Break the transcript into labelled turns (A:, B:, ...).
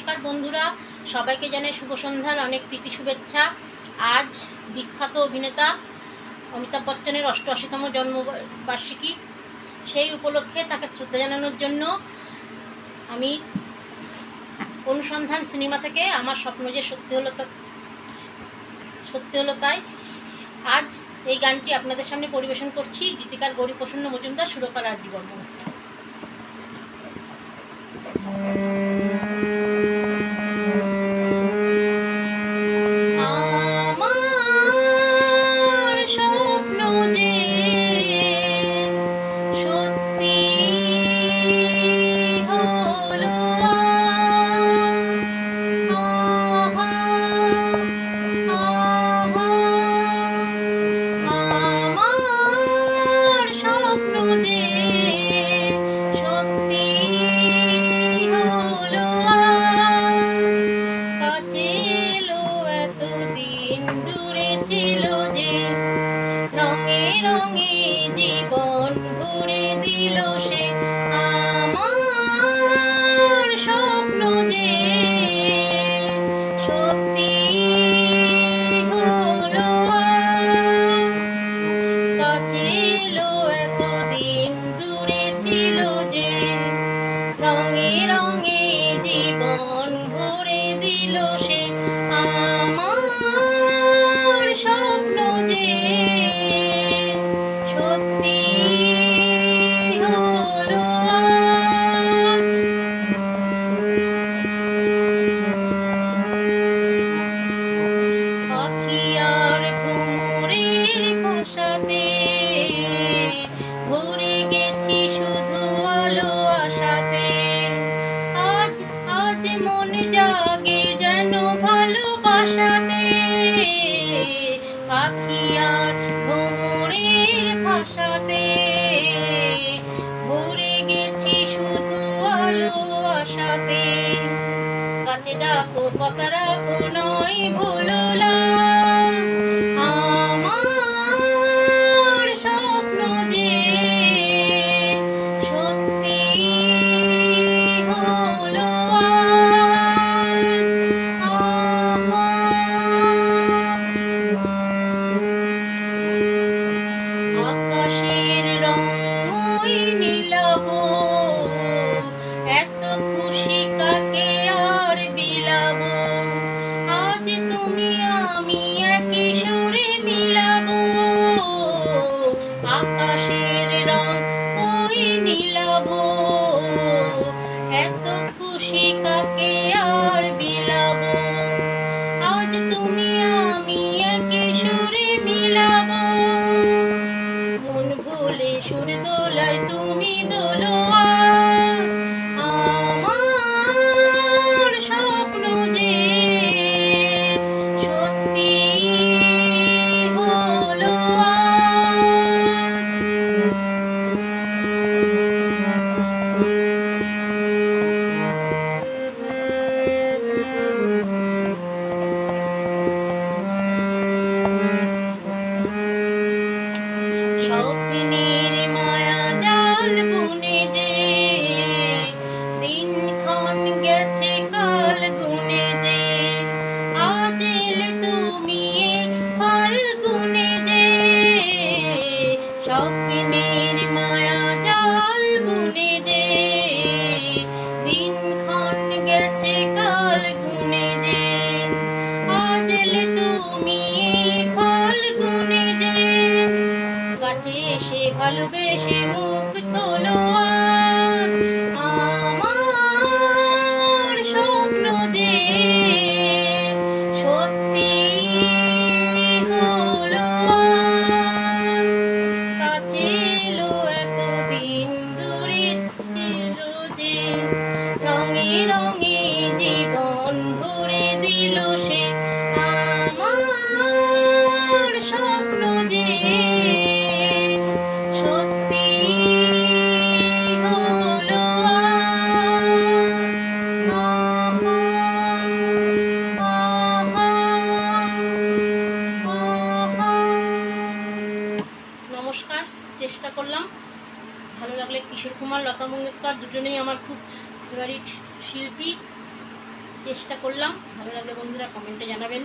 A: নমস্কার বন্ধুরা, সবাইকে জানাই শুভ সন্ধ্যার অনেক প্রীতি শুভেচ্ছা। আজ বিখ্যাত অভিনেতা অমিতাভ বচ্চনের ৮৮তম জন্মবার্ষিকী। সেই উপলক্ষে তাকে শ্রদ্ধা জানানোর জন্য আমি অনুসন্ধান সিনেমা থেকে আমার স্বপ্ন যে সত্যি হলো তাই আজ এই গানটি আপনাদের সামনে পরিবেশন করছি। গীতিকার গৌরীপ্রসন্ন মজুমদার, সুরকার আর ডি বর্মন। রঙে জীবন ভরে দিল সে, আমার স্বপ্ন যে সত্যি হলো। কাছে এলো এতদিন দূরে ছিল যে, রঙে রঙে জীবন ভরে দিল সে, আমার স্বপ্ন যে ভরে গেছি শুধু আলো আশাতে। আজ আজ মন জাগে যেন ভালোবাসাতে, পাখি আর ভ্রমরের ভাষাতে ভরে গেছি শুধু আলো আশাতে। কাছে ডাকো কথা রাখো নয় ভুললাম, আমার স্বপ্ন যে সত্যি হলো। আকাশের রং ওই নীলাভ, এত খুশি কাকে আর বিলাব। আজ তুমি আমি একই সুরে মিলাব। আকাশের রং ওই নীলাভ, এত খুশি কাকে আর বিলাব। আজ তুমি আমি একই সুরে মিলাব। মন ভুলে সুর দোলায় তুমি দোলোয়া, আমার স্বপ্ন যে সত্যি হলো। স্বপ্নের মায়া জাল বুনে যে, দিনক্ষণ গেছে কাল গুনে যে, আজ এলে তুমি ফাল্গুনে যে। স্বপ্নের মায়া জাল বুনে যে, দিনক্ষণ গেছে কাল গুনে যে, আজ এলে তুমি ফাল্গুনে যে। কাছে এসে ভালোবেসে মুখ তোলো, আমার স্বপ্ন যে সত্যি হলো। কাছে এলো এতদিন দূরে ছিল যে, রঙে রঙে জীবন ভরে দিল সে, আমার স্বপ্ন যে সত্যি হলো। নমস্কার, চেষ্টা করলাম। ভালো লাগলে কিশোর কুমার, লতা মঙ্গেশকর দুজনেই আমার খুব ফেভারিট শিল্পী। চেষ্টা করলাম। ভালো লাগলে বন্ধুরা কমেন্টে জানাবেন।